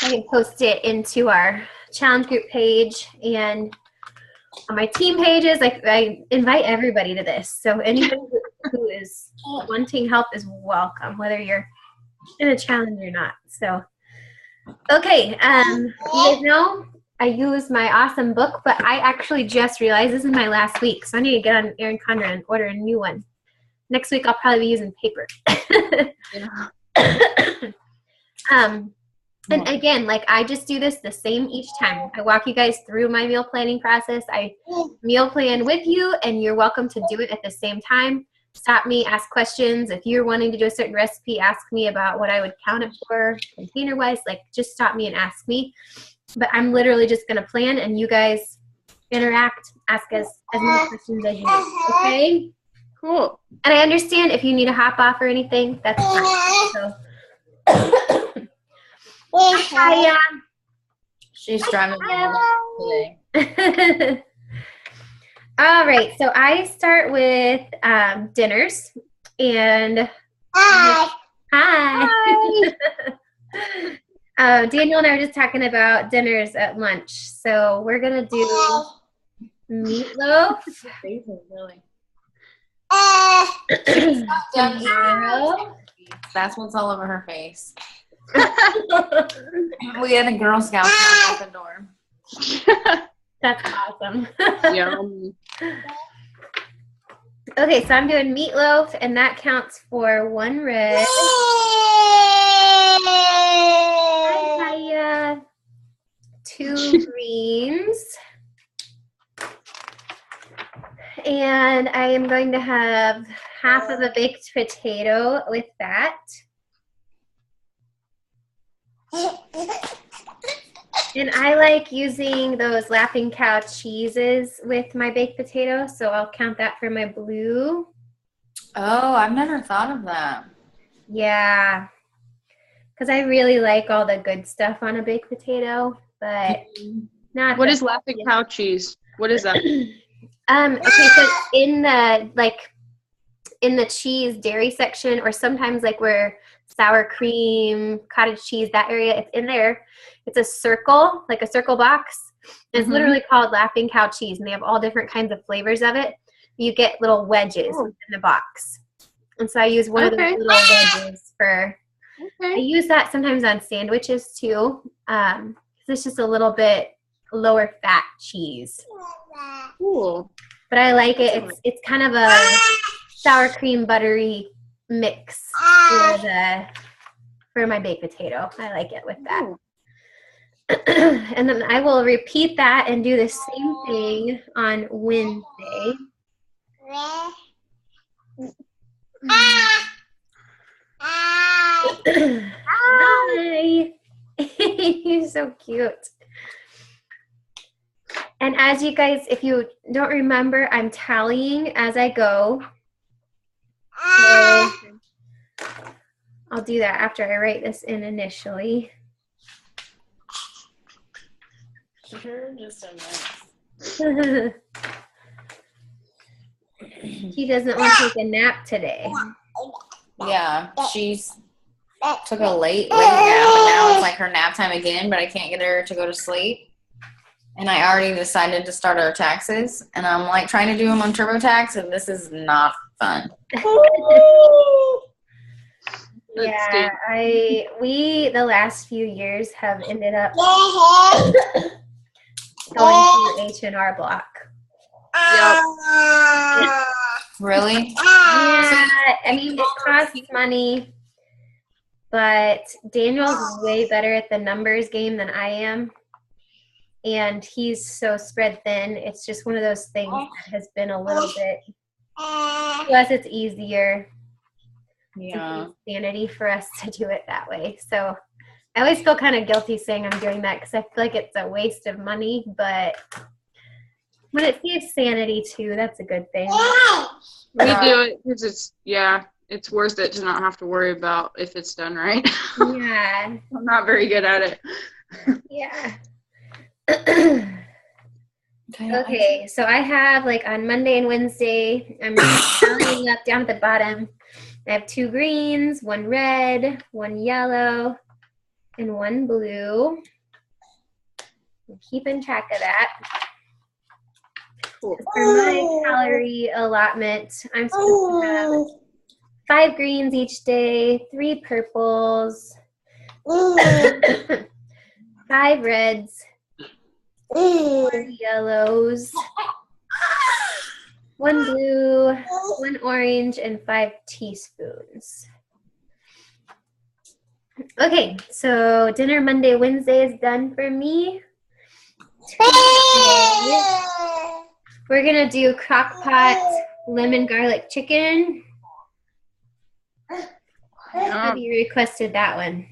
I can post it into our challenge group page and on my team pages. I invite everybody to this. So anybody who is wanting help is welcome, whether you're in a challenge or not. So, okay. You guys know I use my awesome book, but I actually just realized this is my last week. So I need to get on Erin Condren and order a new one. Next week, I'll probably be using paper. And again, like I just do this the same each time. I walk you guys through my meal planning process. I meal plan with you, and you're welcome to do it at the same time. Stop me, ask questions. If you're wanting to do a certain recipe, ask me about what I would count it for container-wise. Like just stop me and ask me. But I'm literally just going to plan, and you guys interact, ask us as many questions as you need. Okay? Cool. And I understand if you need to hop off or anything, that's fine. So. Hi, she's driving me today. All right, so I start with dinners, and hi. Daniel and I were just talking about dinners at lunch, so we're gonna do meatloaf. Tomorrow. That's what's all over her face. We had a Girl Scout at the door. That's awesome. Yum. Okay, so I'm doing meatloaf, and that counts for 1 red. Hi, 2 greens. And I am going to have half of a baked potato with that. And I like using those Laughing Cow cheeses with my baked potato, so I'll count that for my blue. Oh, I've never thought of that. Yeah, because I really like all the good stuff on a baked potato, but not. What is Laughing Cow cheese? What is that? Okay, so in the cheese dairy section, or sometimes like where sour cream, cottage cheese, that area, it's in there. It's a circle, like a circle box. It's literally called Laughing Cow cheese, and they have all different kinds of flavors of it. You get little wedges in the box. And so I use one of those little wedges for, I use that sometimes on sandwiches too. It's just a little bit lower fat cheese. Cool. But I like it. It's kind of a sour cream buttery mix for my baked potato. I like it with that. And then I will repeat that and do the same thing on Wednesday. Hi. You're so cute. And as you guys, if you don't remember, I'm tallying as I go. So I'll do that after I write this in initially. Sure, just a minute. She doesn't want to take a nap today. Yeah, she's took a late nap, and now it's like her nap time again, but I can't get her to go to sleep. And I already decided to start our taxes, and I'm like trying to do them on TurboTax, and this is not fun. Yeah, we the last few years have ended up going through H&R Block. Yep. Really? Yeah, I mean, it costs money, but Daniel's way better at the numbers game than I am. And he's so spread thin. It's just one of those things that has been a little bit, plus it's easier. Yeah. Sanity for us to do it that way. So I always feel kind of guilty saying I'm doing that because I feel like it's a waste of money, but when it saves sanity too, that's a good thing. We do it because it's worth it to not have to worry about if it's done right. Yeah. I'm not very good at it. Yeah. Okay, so I have like on Monday and Wednesday, I'm tallying up down at the bottom. I have 2 greens, 1 red, 1 yellow, and 1 blue. I'm keeping track of that. Cool. For my calorie allotment, I'm supposed to have 5 greens each day, 3 purples, 5 reds, 4 yellows, 1 blue, 1 orange, and 5 teaspoons. Okay, so dinner Monday, Wednesday is done for me. Tuesday, we're gonna do crock pot lemon garlic chicken. Have you requested that one?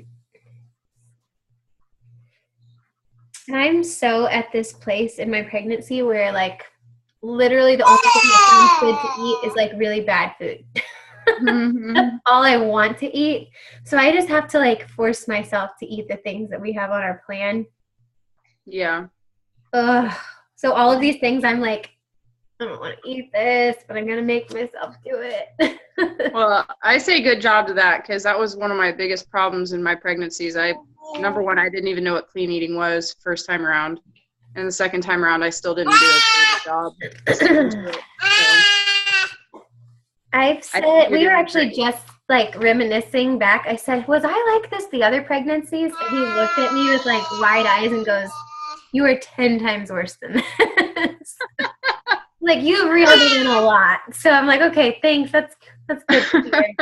And I'm so at this place in my pregnancy where like literally the only thing that sounds good to eat is like really bad food. Mm-hmm. That's all I want to eat. So I just have to like force myself to eat the things that we have on our plan. Yeah. Ugh. So all of these things I'm like, I don't want to eat this, but I'm going to make myself do it. Well, I say good job to that because that was one of my biggest problems in my pregnancies. Number one, I didn't even know what clean eating was first time around. And the second time around, I still didn't do a good job. I've said, we were actually just like reminiscing back. I said, was I like this the other pregnancies? And he looked at me with like wide eyes and goes, you were 10 times worse than this. Like you reeled it in a lot. So I'm like, okay, thanks. That's good to hear.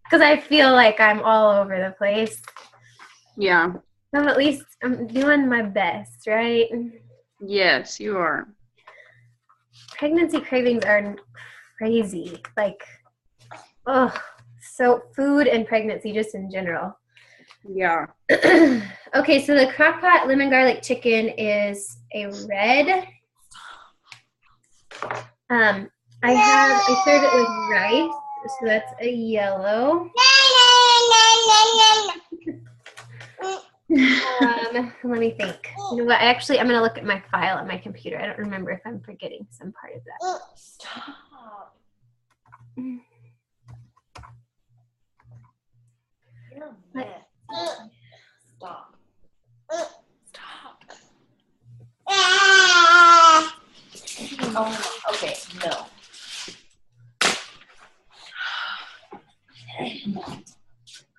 Because I feel like I'm all over the place. Yeah. So at least I'm doing my best, right? Yes, you are. Pregnancy cravings are crazy. Like, oh, so food and pregnancy just in general. Yeah. Okay, so the crock pot lemon garlic chicken is a red. I serve it with rice, so that's a yellow. Let me think. You know what? Actually, I'm going to look at my file on my computer. I don't remember if I'm forgetting some part of that. Stop. You're a mess. Stop. Stop. Oh, okay, no.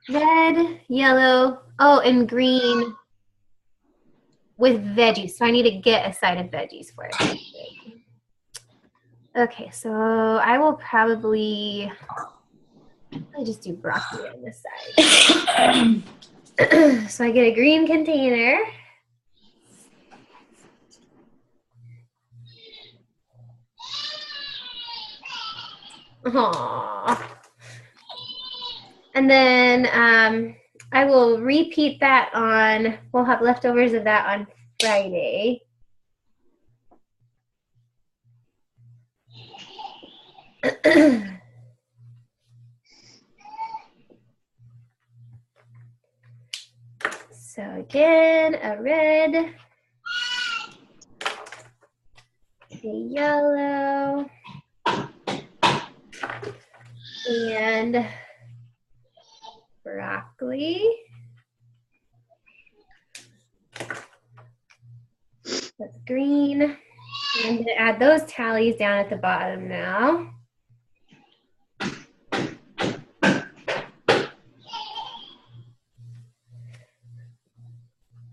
Red, yellow, oh, and green with veggies. So I need to get a side of veggies for it. Okay, so I will probably just do broccoli on this side. So I get a green container. Aww. And then I will repeat that we'll have leftovers of that on Friday. So again, a red, a yellow, and broccoli. That's green. And I'm going to add those tallies down at the bottom now.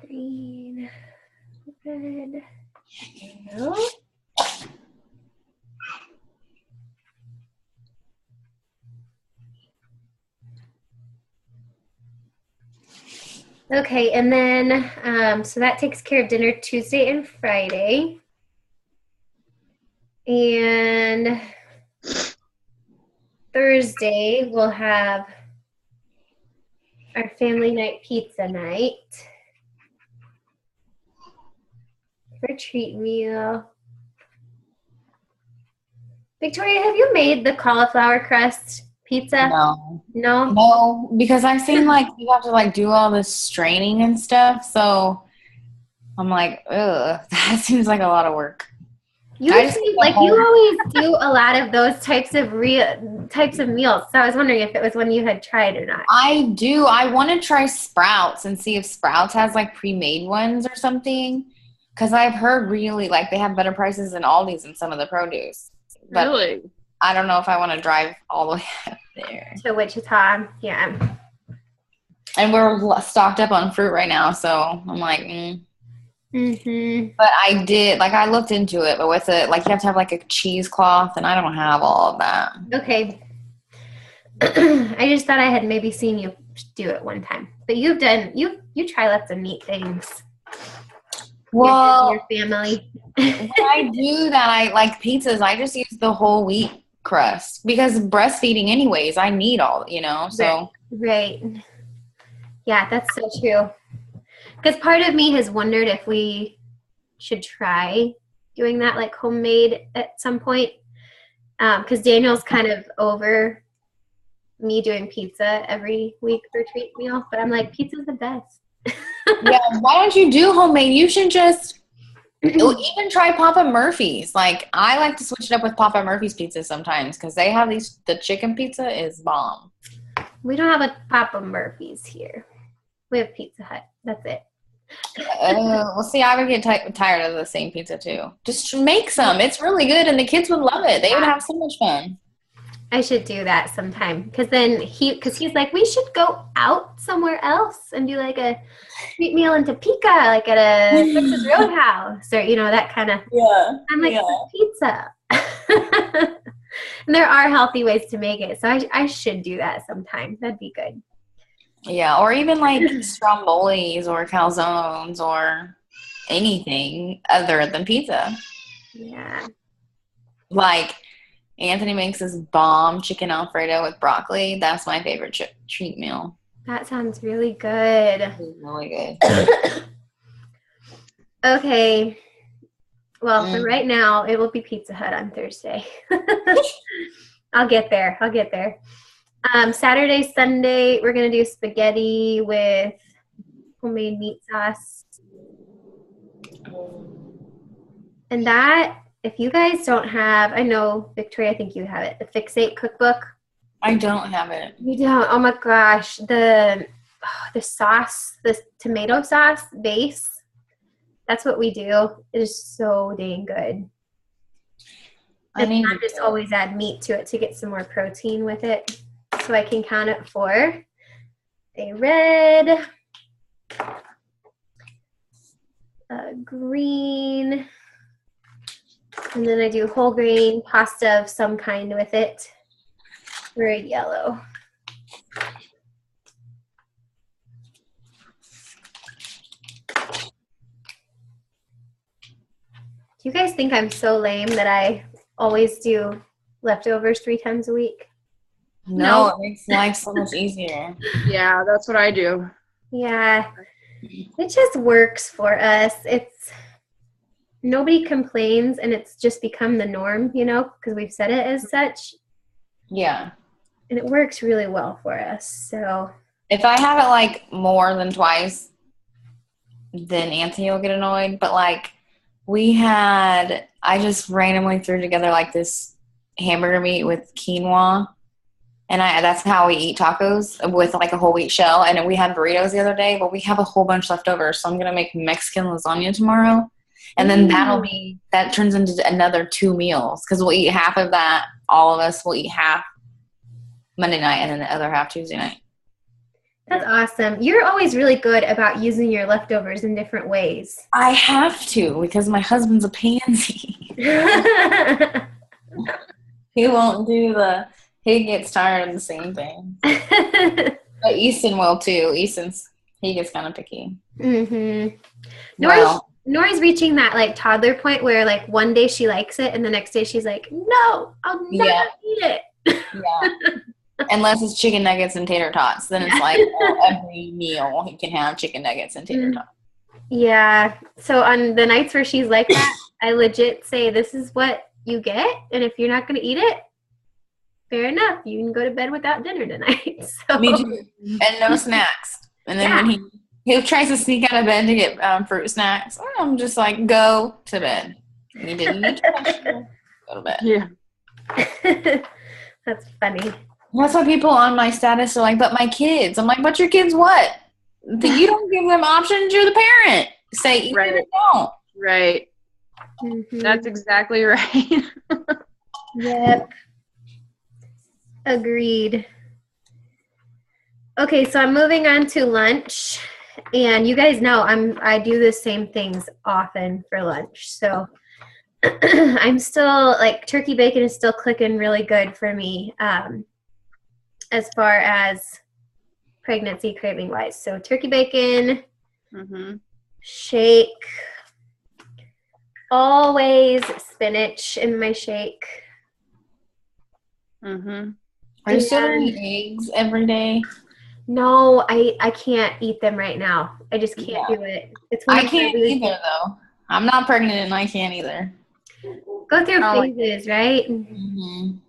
Green, red, yellow. Okay, and then, so that takes care of dinner Tuesday and Friday. And Thursday, we'll have our family night pizza night for a treat meal. Victoria, have you made the cauliflower crust pizza? No. No? No, because I've seen like you have to like do all this straining and stuff. So I'm like, ugh, that seems like a lot of work. You always do a lot of those types of meals. So I was wondering if it was one you had tried or not. I do. I want to try Sprouts and see if Sprouts has like pre-made ones or something. Because I've heard really like they have better prices than Aldi's and some of the produce. But Really? I don't know if I want to drive all the way up there. To Wichita, yeah. And we're stocked up on fruit right now, so I'm like, Mm-hmm. But I looked into it, but with it, like you have to have like a cheesecloth, and I don't have all of that. Okay. I just thought I had maybe seen you do it one time, but you try lots of neat things. Well, your family. When I do that, I like pizzas. I just use the whole wheat crust because breastfeeding, anyways, I need all, so. Right. Yeah, that's so true. Because part of me has wondered if we should try doing that, like homemade at some point. Because Daniel's kind of over me doing pizza every week for treat meal, but I'm like, pizza's the best. Yeah, why don't you do homemade? You should just even try Papa Murphy's. Like, I like to switch it up with Papa Murphy's pizza sometimes because they have the chicken pizza is bomb. We don't have a Papa Murphy's here. We have Pizza Hut. That's it. Well, see, I would get tired of the same pizza too. Just make some. It's really good, and the kids would love it. They would have so much fun. I should do that sometime because then he's like, we should go out somewhere else and do like a street meal in Topeka, like at a Texas Roadhouse or that kind of. Yeah. I'm like, pizza. And there are healthy ways to make it, so I should do that sometime. That'd be good. Yeah, or even like strombolis or calzones or anything other than pizza. Yeah. Like Anthony makes this bomb chicken Alfredo with broccoli. That's my favorite treat meal. That sounds really good. It's really good. Okay. Well, for right now, it will be Pizza Hut on Thursday. I'll get there. Saturday, Sunday, we're going to do spaghetti with homemade meat sauce. And that, if you guys don't have, I know, Victoria, I think you have it, the Fixate cookbook. I don't have it. You don't? Oh my gosh. The sauce, the tomato sauce base, that's what we do. It is so dang good. I just always add meat to it to get some more protein with it. So I can count it for a red, a green, and then I do whole grain pasta of some kind with it for a yellow. Do you guys think I'm so lame that I always do leftovers 3 times a week? No, it makes life so much easier. Yeah, that's what I do. Yeah, it just works for us. Nobody complains, and it's just become the norm, because we've said it as such. Yeah. And it works really well for us, so. If I have it, like, more than twice, then Anthony will get annoyed. But, like, I just randomly threw together, like, this hamburger meat with quinoa. And that's how we eat tacos, with like a whole wheat shell. And we had burritos the other day, but we have a whole bunch left over. So I'm going to make Mexican lasagna tomorrow. And then that turns into another 2 meals. Because we'll eat half of that. All of us will eat half Monday night and then the other half Tuesday night. That's awesome. You're always really good about using your leftovers in different ways. I have to, because my husband's a pansy. He won't do he gets tired of the same thing. But Easton will too. He gets kind of picky. Mm-hmm. Well, Nori's reaching that like toddler point where like one day she likes it and the next day she's like, no, I'll never eat it. Yeah. Unless it's chicken nuggets and tater tots. Then it's like every meal he can have chicken nuggets and tater tots. Yeah. So on the nights where she's like that, I legit say, this is what you get. And if you're not going to eat it, fair enough. You can go to bed without dinner tonight. So. Me too. And no snacks. And then when he tries to sneak out of bed to get fruit snacks, I'm just like, go to bed. You didn't need to go to bed. Yeah. That's funny. That's why people on my status are like, but my kids. I'm like, but your kids what? You don't give them options. You're the parent. Say either Right. or don't. Right. Mhm. That's exactly right. Yep. Agreed. Okay, so I'm moving on to lunch, and you guys know I do the same things often for lunch. So I'm still like turkey bacon is still clicking really good for me as far as pregnancy craving wise. So turkey bacon, shake, always spinach in my shake. Are you still eating eggs every day? No, I can't eat them right now. I just can't do it. It's one I of can't my either, though. I'm not pregnant and I can't either. go through phases, right? And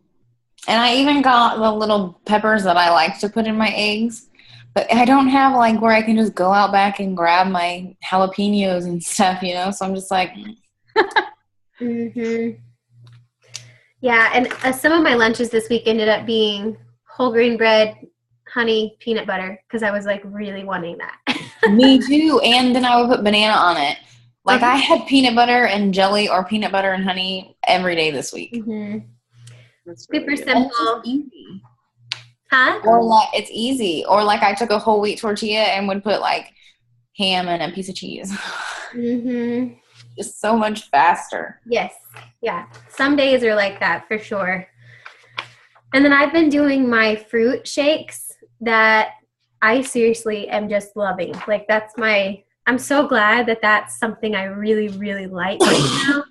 I even got the little peppers that I like to put in my eggs. But I don't have, like, where I can just go out back and grab my jalapenos and stuff, you know? So I'm just like... Yeah, and some of my lunches this week ended up being whole grain bread, honey, peanut butter, because I was, like, really wanting that. Me too. And then I would put banana on it. Like, I had peanut butter and jelly or peanut butter and honey every day this week. That's Super really good. simple. Easy. Huh? Or, like, it's easy. Or, like, I took a whole wheat tortilla and would put, like, ham and a piece of cheese. Just so much faster. Yes. Yeah. Some days are like that for sure. And then I've been doing my fruit shakes that I seriously am just loving. Like I'm so glad that that's something I really, really like right now.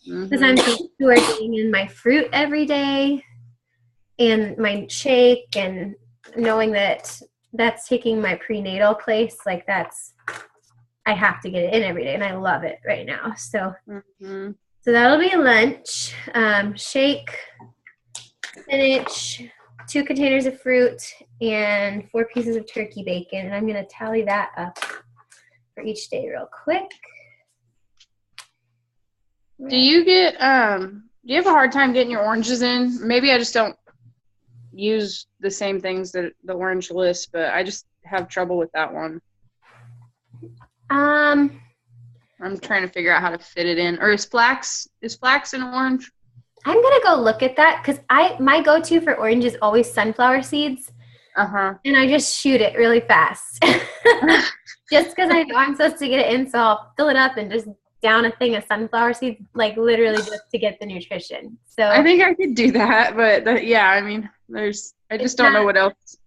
Because I'm used to getting in my fruit every day and my shake and knowing that that's taking my prenatal place. Like I have to get it in every day and I love it right now. So that'll be lunch. Shake, spinach, 2 containers of fruit, and 4 pieces of turkey bacon. And I'm going to tally that up for each day real quick. Do you have a hard time getting your oranges in? Maybe I just don't use the same things that the orange list, but I just have trouble with that one. I'm trying to figure out how to fit it in. Or is flax in orange? I'm gonna go look at that because my go-to for orange is always sunflower seeds. And I just shoot it really fast. Just because I know I'm supposed to get it in, so I'll fill it up and just down a thing of sunflower seeds, like literally just to get the nutrition. So I think I could do that, but I mean, I just don't know what else.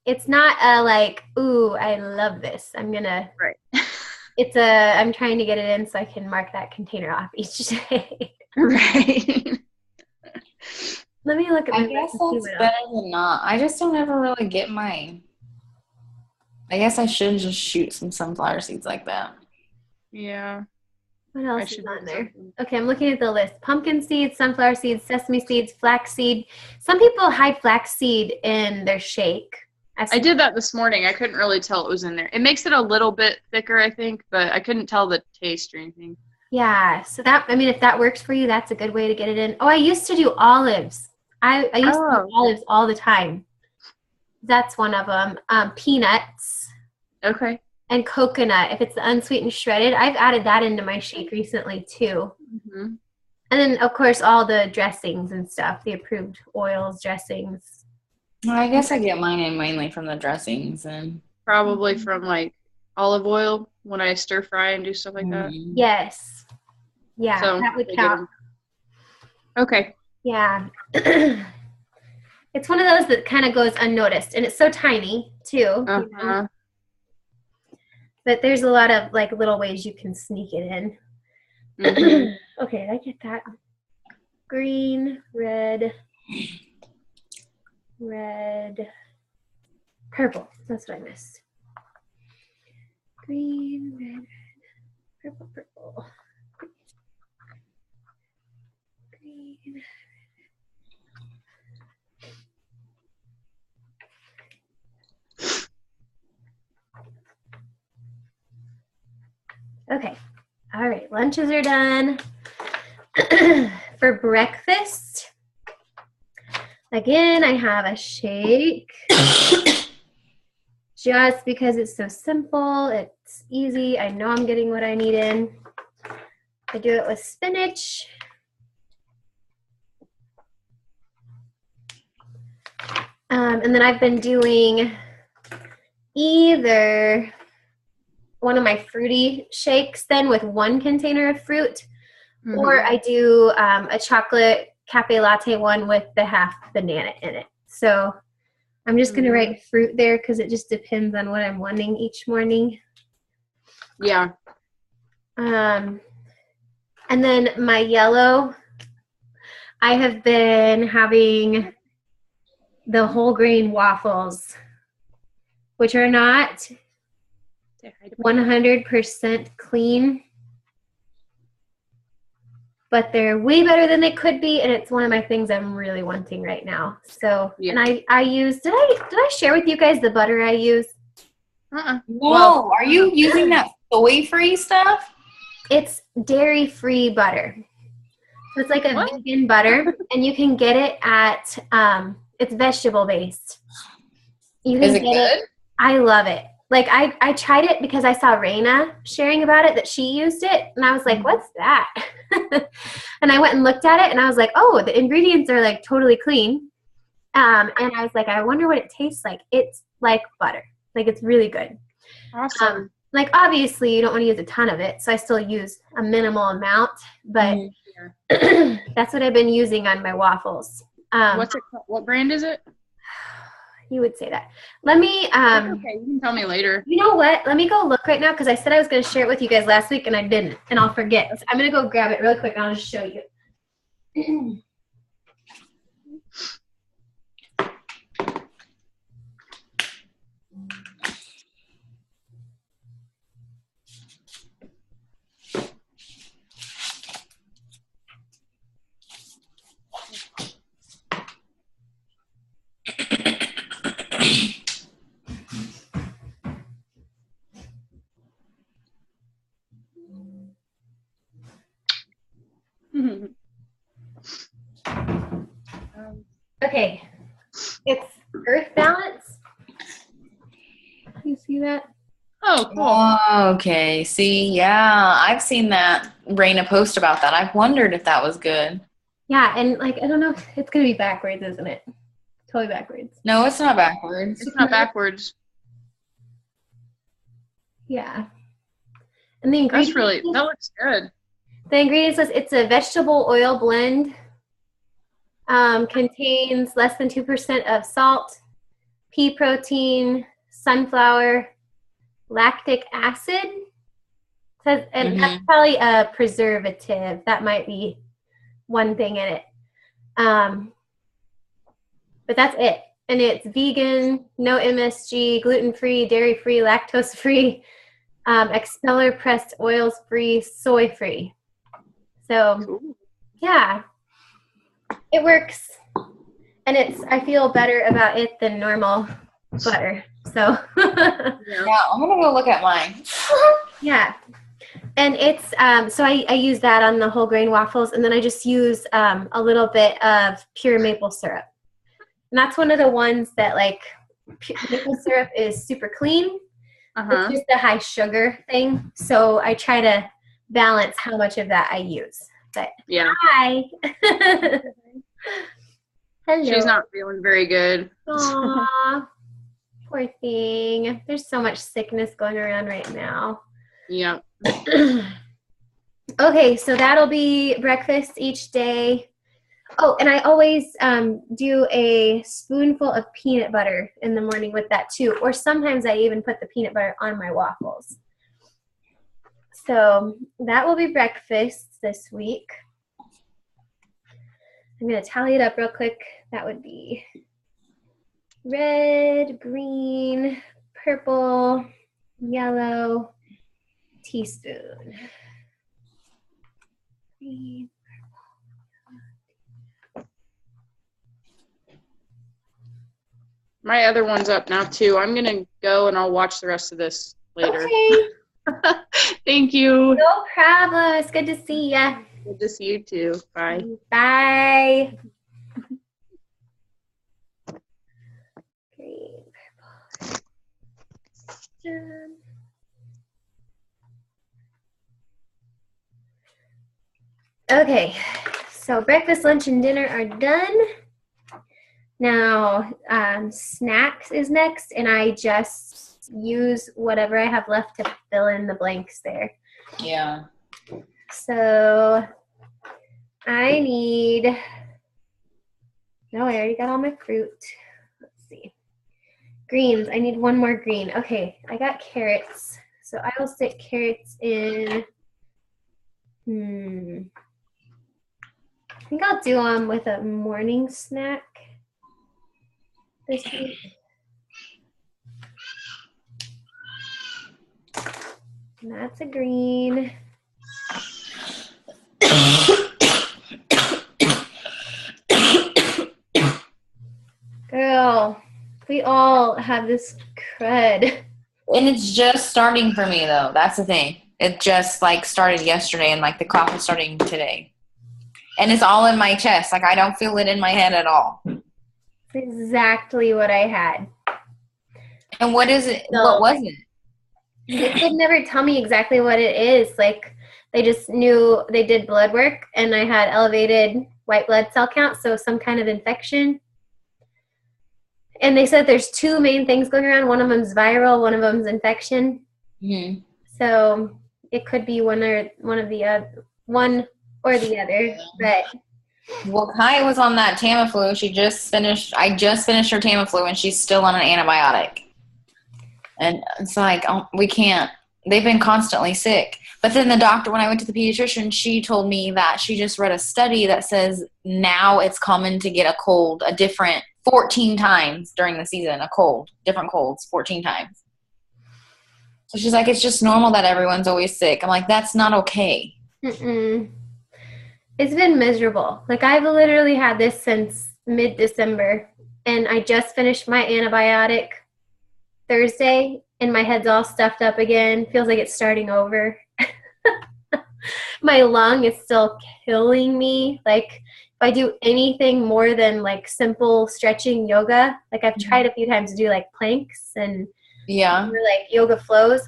It's not a like, ooh, I love this. I'm gonna. Right. I'm trying to get it in so I can mark that container off each day. Right. Let me look at my I guess that's better than not. I just don't ever really get mine. I guess I should just shoot some sunflower seeds like that. Yeah. What else is on there? Okay, I'm looking at the list. Pumpkin seeds, sunflower seeds, sesame seeds, flaxseed. Some people hide flaxseed in their shake. I did that this morning. I couldn't really tell it was in there. It makes it a little bit thicker, I think, but I couldn't tell the taste or anything. Yeah, so if that works for you, that's a good way to get it in. Oh, I used to do olives. I used to do olives all the time. That's one of them. Peanuts. Okay. And coconut, if it's the unsweetened shredded. I've added that into my shake recently, too. And then, of course, all the dressings and stuff, the approved oils, dressings. Well, I guess I get mine in mainly from the dressings and probably from like olive oil when I stir fry and do stuff like that. Yes. Yeah, so that would count. Okay. Yeah. It's one of those that kind of goes unnoticed, and it's so tiny too. You know? But there's a lot of like little ways you can sneak it in. Okay, I get that. Green, red, purple. That's what I missed. Green, red, purple. Green. Okay. All right. Lunches are done. For breakfast, again, I have a shake. Just because it's so simple, it's easy. I know I'm getting what I need in. I do it with spinach. And then I've been doing either one of my fruity shakes then with one container of fruit, or I do a chocolate cafe latte one with the half banana in it. So I'm just going to write fruit there because it just depends on what I'm wanting each morning. Yeah. And then my yellow, I have been having the whole grain waffles, which are not 100% clean, but they're way better than they could be, and it's one of my things I'm really wanting right now. So, yeah. And I use, did I share with you guys the butter I use? Whoa, well, are you using that soy-free stuff? It's dairy-free butter. So it's like a vegan butter, and you can get it at, it's vegetable-based. Is it good? I love it. Like, I tried it because I saw Raina sharing about it, that she used it, and I was like, what's that? And I went and looked at it, and I was like, oh, the ingredients are, like, totally clean. And I was like, I wonder what it tastes like. It's like butter. Like, it's really good. Awesome. Like, obviously, you don't want to use a ton of it, so I still use a minimal amount, but that's what I've been using on my waffles. What's it called? What brand is it? You would say that. Let me okay, you can tell me later. You know what? Let me go look right now because I said I was going to share it with you guys last week and I didn't, and I'll forget. So I'm going to go grab it real quick and I'll just show you. Okay, it's Earth Balance. You see that? Oh, cool. Okay, see, yeah, I've seen that Raina post about that. I've wondered if that was good. Yeah, and like, I don't know, it's going to be backwards, isn't it? Totally backwards. No, it's not backwards. It's not backwards. Yeah. And the ingredients. That looks good. The ingredients list, it's a vegetable oil blend. Contains less than 2% of salt, pea protein, sunflower, lactic acid. Says, and that's probably a preservative. That might be one thing in it. But that's it. And it's vegan, no MSG, gluten-free, dairy-free, lactose-free, expeller pressed oils-free, soy-free. So, yeah. It works, and I feel better about it than normal butter. So yeah, I'm gonna go look at mine. Yeah, and it's so I use that on the whole grain waffles, and then I just use a little bit of pure maple syrup, and that's one of the ones that like maple syrup is super clean. It's just a high sugar thing, so I try to balance how much of that I use. But yeah. Hi. Hello. She's not feeling very good. Aw, poor thing. There's so much sickness going around right now. Yeah. Okay, so that'll be breakfast each day. Oh, and I always do a spoonful of peanut butter in the morning with that too. Or sometimes I even put the peanut butter on my waffles. So that will be breakfast this week. I'm going to tally it up real quick. That would be red, green, purple, yellow, teaspoon. Green, purple. My other one's up now too. I'm going to go and I'll watch the rest of this later. Okay. Thank you. No problem. It's good to see ya. Good to see you too. Bye. Bye. Green, purple. Okay, so breakfast, lunch, and dinner are done. Now, snacks is next, and I just use whatever I have left to fill in the blanks there. Yeah. So, I need, no, I already got all my fruit. Let's see. Greens, I need one more green. Okay, I got carrots. So, I will stick carrots in, I think I'll do them with a morning snack this week. And that's a green. Girl, we all have this crud. And it's just starting for me, though. That's the thing. It just, like, started yesterday, and, like, the cough is starting today. And it's all in my chest. Like, I don't feel it in my head at all. That's exactly what I had. And what is it? No. What was it? They could never tell me exactly what it is. Like, they just knew they did blood work, and I had elevated white blood cell count, so some kind of infection. And they said there's two main things going around. One of them's viral, one of them's infection. Mm-hmm. So it could be one or the other. But Well, Kai was on that Tamiflu. I just finished her Tamiflu, and she's still on an antibiotic. And it's like, we can't. They've been constantly sick. But then the doctor, when I went to the pediatrician, she told me that she just read a study that says now it's common to get a cold, a different 14 times during the season, different colds 14 times. So she's like, it's just normal that everyone's always sick. I'm like, that's not okay. it's been miserable. Like, I've literally had this since mid-December, and I just finished my antibiotic Thursday, and my head's all stuffed up again. Feels like it's starting over. My lung is still killing me. Like, if I do anything more than like simple stretching yoga, like I've tried a few times to do like planks and like yoga flows,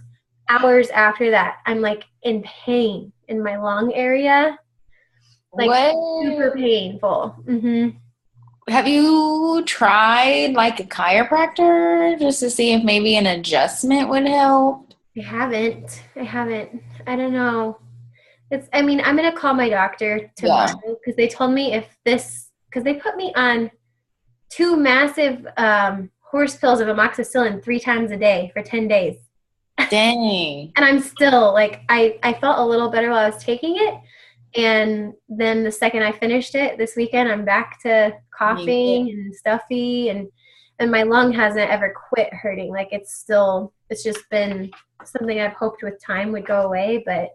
hours after that, I'm like in pain in my lung area. Like, super painful. Mm-hmm. Have you tried like a chiropractor just to see if maybe an adjustment would help? I haven't. I don't know. I'm going to call my doctor tomorrow because they told me because they put me on 2 massive horse pills of amoxicillin 3 times a day for 10 days. Dang. And I'm still like, I felt a little better while I was taking it. And then the second I finished it this weekend, I'm back to coughing and stuffy, and my lung hasn't ever quit hurting. Like, it's just been something I've hoped with time would go away, but.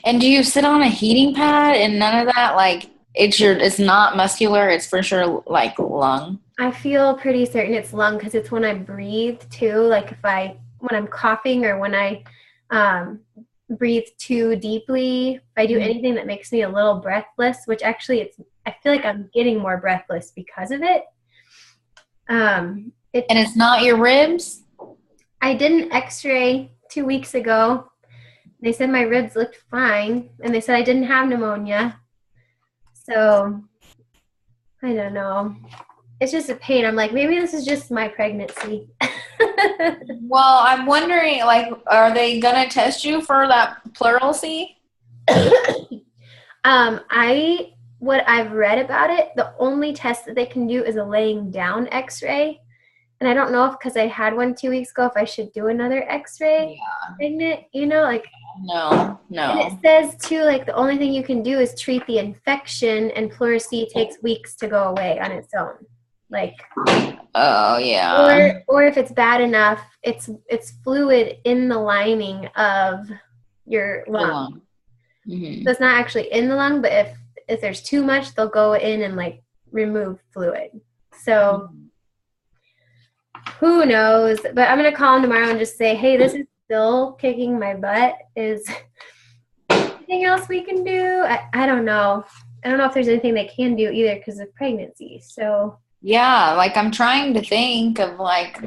And do you sit on a heating pad and none of that? Like, it's not muscular. It's for sure like lung. I feel pretty certain it's lung because it's when I breathe too. Like, when I'm coughing or when I breathe too deeply, if I do anything that makes me a little breathless, which actually I feel like I'm getting more breathless because of it. And it's not your ribs? I did an x-ray 2 weeks ago. They said my ribs looked fine, and they said I didn't have pneumonia. So, I don't know. It's just a pain. I'm like, maybe this is just my pregnancy. Well, I'm wondering, like, are they going to test you for that pleurisy? What I've read about it, the only test that they can do is a laying down x-ray. And I don't know if because I had one 2 weeks ago, if I should do another x-ray. Pregnant, like. No. And it says, too, like, the only thing you can do is treat the infection, and pleurisy takes weeks to go away on its own. Like. Oh, yeah. Or if it's bad enough, it's fluid in the lining of your lung. Mm-hmm. So it's not actually in the lung, but if there's too much, they'll go in and, like, remove fluid. So who knows? But I'm going to call him tomorrow and just say, hey, this is still kicking my butt. Is anything else we can do? I don't know. I don't know if there's anything they can do either because of pregnancy. So Yeah, like I'm trying to think of like.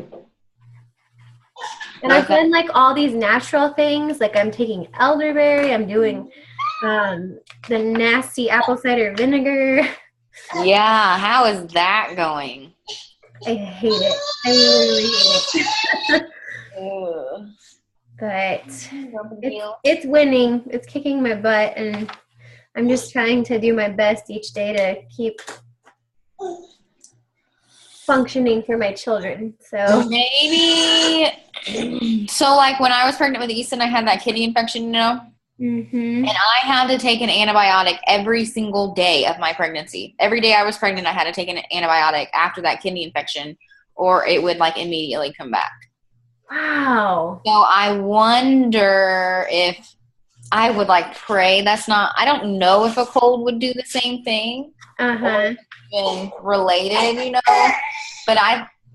And I've done like all these natural things. Like I'm taking elderberry. I'm doing the nasty apple cider vinegar. Yeah, how is that going? I hate it. I literally hate it. But it's winning. It's kicking my butt, and I'm just trying to do my best each day to keep functioning for my children. So maybe. So like when I was pregnant with Easton, I had that kidney infection, you know, and I had to take an antibiotic every single day of my pregnancy. Every day I was pregnant, I had to take an antibiotic after that kidney infection, or it would like immediately come back. Wow. So I wonder if I would like pray. I don't know if a cold would do the same thing. Or even related, you know. But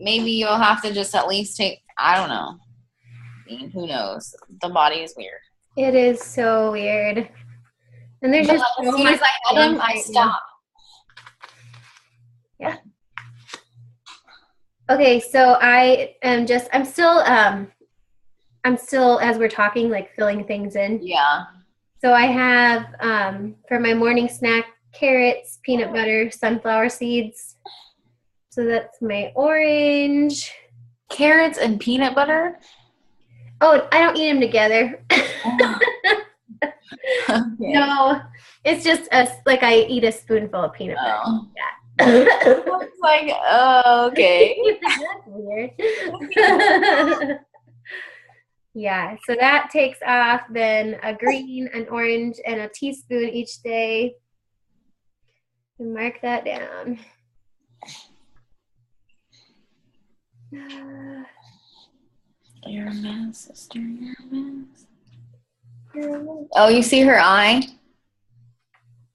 maybe you'll have to just at least take, I don't know. I mean, who knows? The body is weird. It is so weird. And there's just as soon as I had him, I stopped. Yeah. Okay, so I'm still, as we're talking, like filling things in. Yeah. So I have, for my morning snack, carrots, peanut butter, sunflower seeds. So that's my orange. Carrots and peanut butter? Oh, I don't eat them together. Okay. No, it's just like I eat a spoonful of peanut butter. Oh. Yeah. It's like, oh, okay. That's weird. Yeah, so that takes off then a green, an orange, and a teaspoon each day. And mark that down. You're a mess, sister. You're a mess. Oh, you see her eye?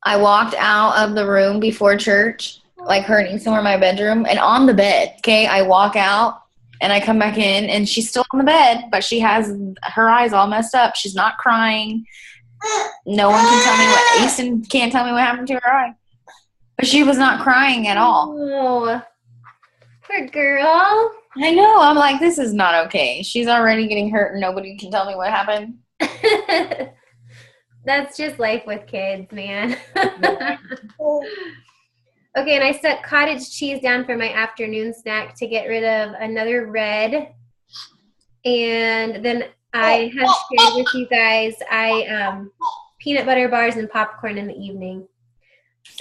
I walked out of the room before church, like her and Easton were in my bedroom, and on the bed, okay? I walk out, and I come back in, and she's still on the bed, but she has her eyes all messed up. She's not crying. No one can tell me what, Easton can't tell me what happened to her eye. But she was not crying at all. Oh, poor girl. I know. I'm like, this is not okay. She's already getting hurt, and nobody can tell me what happened. That's just life with kids, man. Okay, and I set cottage cheese down for my afternoon snack to get rid of another red. And then I have shared with you guys, peanut butter bars and popcorn in the evening.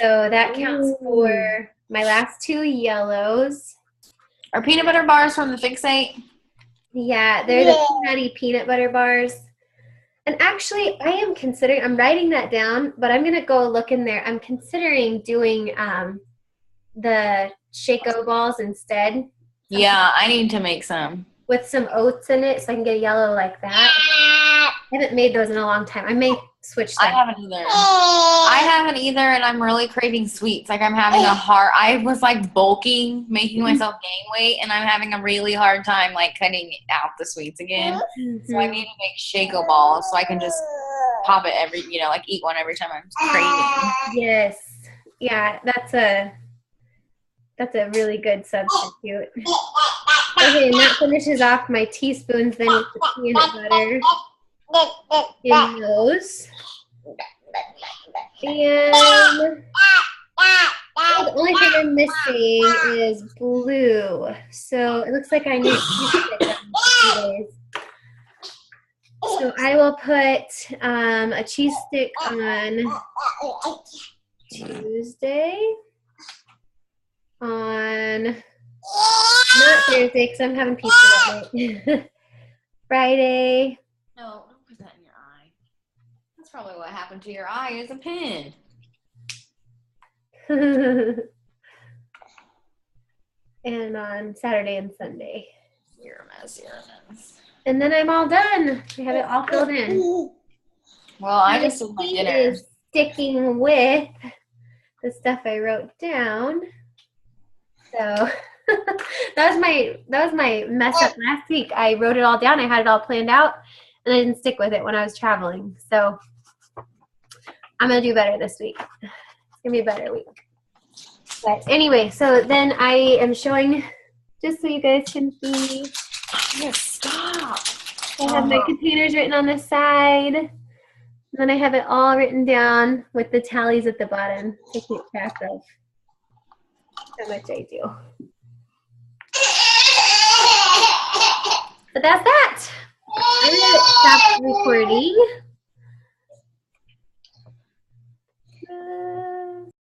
So that counts for my last two yellows. Are peanut butter bars from the Fix8? Yeah, they're the nutty peanut butter bars. And actually, I'm writing that down, but I'm going to go look in there. I'm considering doing the Shaco balls instead. Yeah, I need to make some. With some oats in it so I can get a yellow like that. I haven't made those in a long time. I may switch them. I haven't either, and I'm really craving sweets. Like, I was, like, bulking, making myself gain weight, and I'm having a really hard time, like, cutting out the sweets again. Mm-hmm. So I need to make Shaco balls so I can just pop it like, eat one every time I'm craving. Yes. Yeah, that's a really good substitute. Okay, and that finishes off my teaspoons then with the peanut butter in those. And the only thing I'm missing is blue. So it looks like I need to stick on 2 days. So I will put a cheese stick on Tuesday. On not Thursday because I'm having pizza that night. Friday. No, don't put that in your eye. That's probably what happened to your eye is a pin. And on Saturday and Sunday. You're a mess. And then I'm all done. I have it all filled in. Well, I just did my dinner. Is sticking with the stuff I wrote down. So that was my mess up last week. I wrote it all down. I had it all planned out, and I didn't stick with it when I was traveling. So I'm going to do better this week. It's going to be a better week. But anyway, so then I am showing, just so you guys can see. Yes, stop. I have my containers written on the side. And then I have it all written down with the tallies at the bottom to keep track of how much I do. But that's that. I'm going to stop recording.